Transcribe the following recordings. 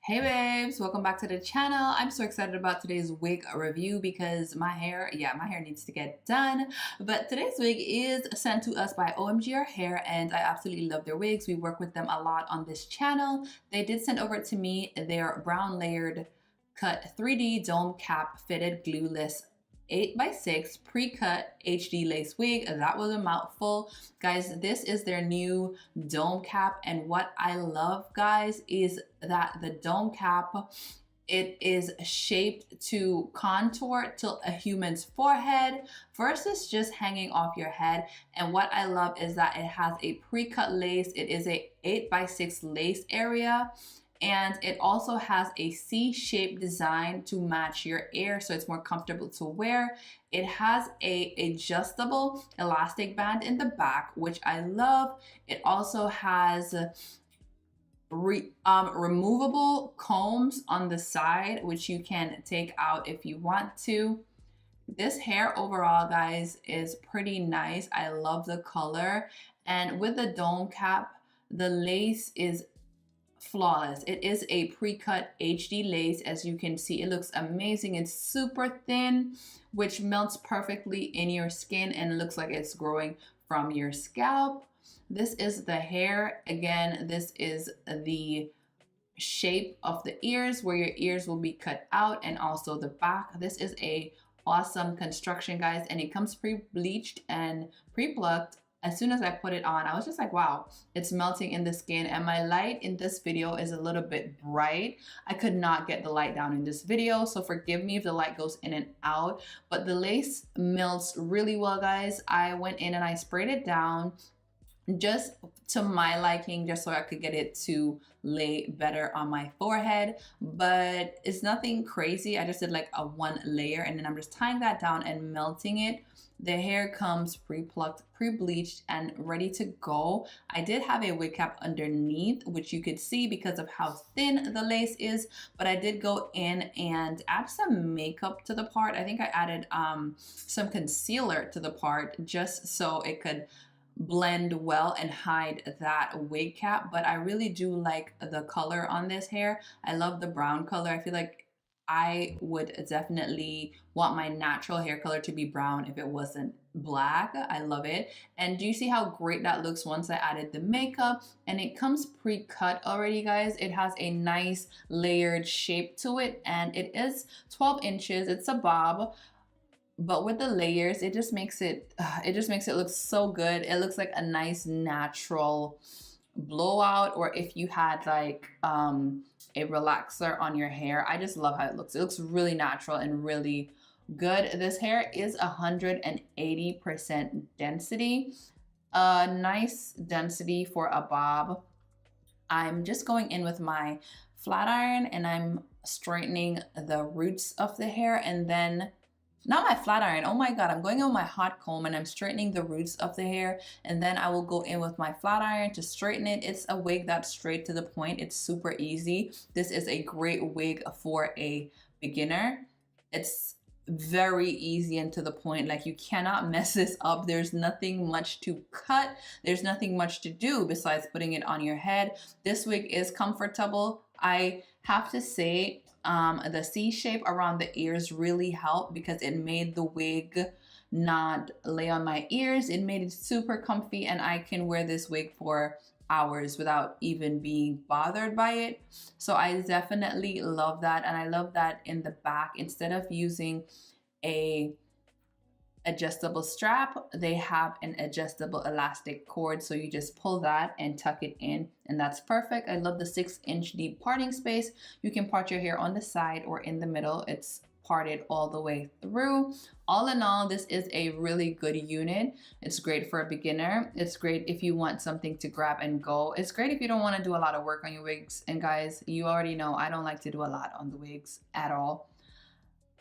Hey babes, welcome back to the channel. I'm so excited about today's wig review because my hair needs to get done. But today's wig is sent to us by OMG Hair, and I absolutely love their wigs. We work with them a lot on this channel. They did send over to me their brown layered cut 3D dome cap fitted glueless 8x6 pre-cut HD lace wig. That was a mouthful. Guys, this is their new dome cap, and what I love, guys, is that the dome cap, it is shaped to contour to a human's forehead versus just hanging off your head. And what I love is that it has a pre-cut lace. It is a 8x6 lace area. And it also has a C-shaped design to match your ear, so it's more comfortable to wear. It has a adjustable elastic band in the back, which I love. It also has removable combs on the side, which you can take out if you want to. This hair overall, guys, is pretty nice. I love the color. And with the dome cap, the lace is flawless. It is a pre-cut HD lace. As you can see, it looks amazing. It's super thin, which melts perfectly in your skin and looks like it's growing from your scalp. This is the hair. Again, this is the shape of the ears, where your ears will be cut out, and also the back. This is a awesome construction, guys, and it comes pre-bleached and pre-plucked. As soon as I put it on, I was just like, wow, it's melting in the skin. And my light in this video is a little bit bright. I could not get the light down in this video, so forgive me if the light goes in and out. But the lace melts really well, guys. I went in and I sprayed it down just to my liking, just so I could get it to lay better on my forehead. But it's nothing crazy. I just did like a one layer, and then I'm just tying that down and melting it. The hair comes pre-plucked, pre-bleached, and ready to go. I did have a wig cap underneath, which you could see because of how thin the lace is, but I did go in and add some makeup to the part. I think I added some concealer to the part just so it could blend well and hide that wig cap. But I really do like the color on this hair. I love the brown color. I feel like I would definitely want my natural hair color to be brown if it wasn't black. I love it. And do you see how great that looks once I added the makeup? And it comes pre-cut already, guys. It has a nice layered shape to it, and it is 12 inches. It's a bob. But with the layers, it just makes it look so good. It looks like a nice natural blowout, or if you had like a relaxer on your hair. I just love how it looks. It looks really natural and really good. This hair is 180% density. A nice density for a bob. I'm just going in with my flat iron and I'm straightening the roots of the hair, and then not my flat iron, oh my god, I'm going in with my hot comb and I'm straightening the roots of the hair, and then I will go in with my flat iron to straighten it. It's a wig that's straight to the point. It's super easy. This is a great wig for a beginner. It's very easy and to the point. Like, you cannot mess this up. There's nothing much to cut. There's nothing much to do besides putting it on your head. This wig is comfortable. I have to say, the C shape around the ears really helped because it made the wig not lay on my ears. It made it super comfy, and I can wear this wig for hours without even being bothered by it. So I definitely love that. And I love that in the back, instead of using a adjustable strap, they have an adjustable elastic cord, so you just pull that and tuck it in, and that's perfect. I love the 6-inch deep parting space. You can part your hair on the side or in the middle. It's parted all the way through. All in all, this is a really good unit. It's great for a beginner. It's great if you want something to grab and go. It's great if you don't want to do a lot of work on your wigs. And guys, you already know I don't like to do a lot on the wigs at all.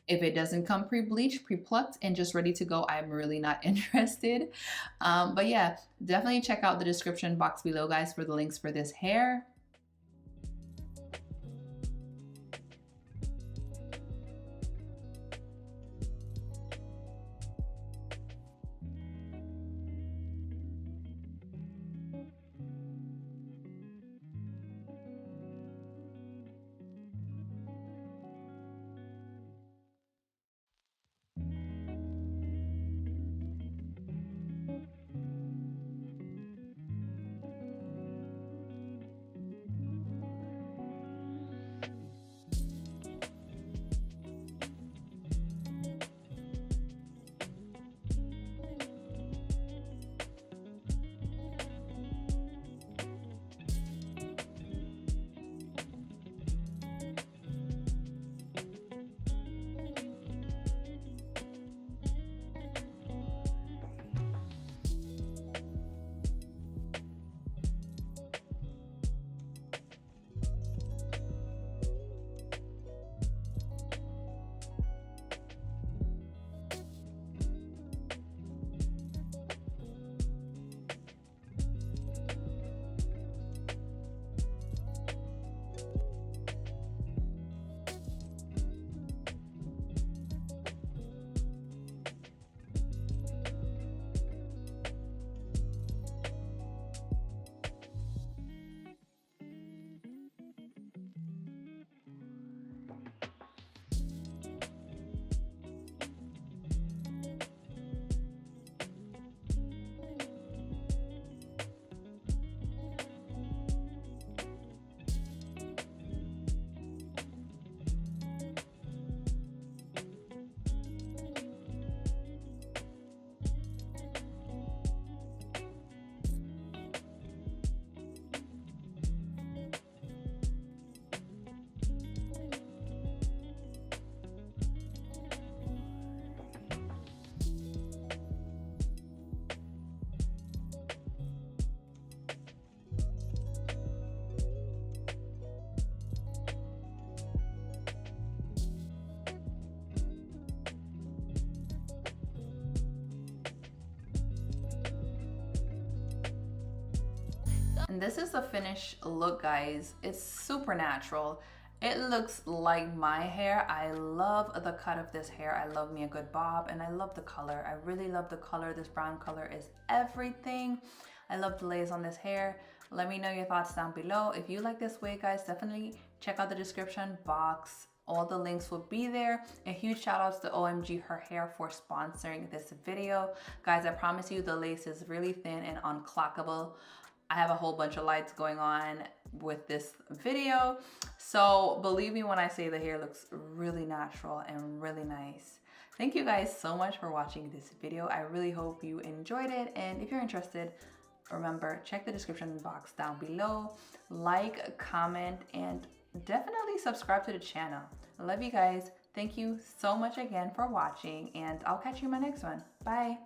If it doesn't come pre-bleached, pre-plucked, and just ready to go, I'm really not interested. But yeah, definitely check out the description box below, guys, for the links for this hair. And this is the finished look, guys. It's super natural. It looks like my hair. I love the cut of this hair. I love me a good bob, and I love the color. I really love the color. This brown color is everything. I love the layers on this hair. Let me know your thoughts down below. If you like this wig, guys, definitely check out the description box. All the links will be there. A huge shout out to OMG Her Hair for sponsoring this video. Guys, I promise you the lace is really thin and unclockable. I have a whole bunch of lights going on with this video. So believe me when I say the hair looks really natural and really nice. Thank you guys so much for watching this video. I really hope you enjoyed it. And if you're interested, remember, check the description box down below. Like, comment, and definitely subscribe to the channel. I love you guys. Thank you so much again for watching, and I'll catch you in my next one. Bye.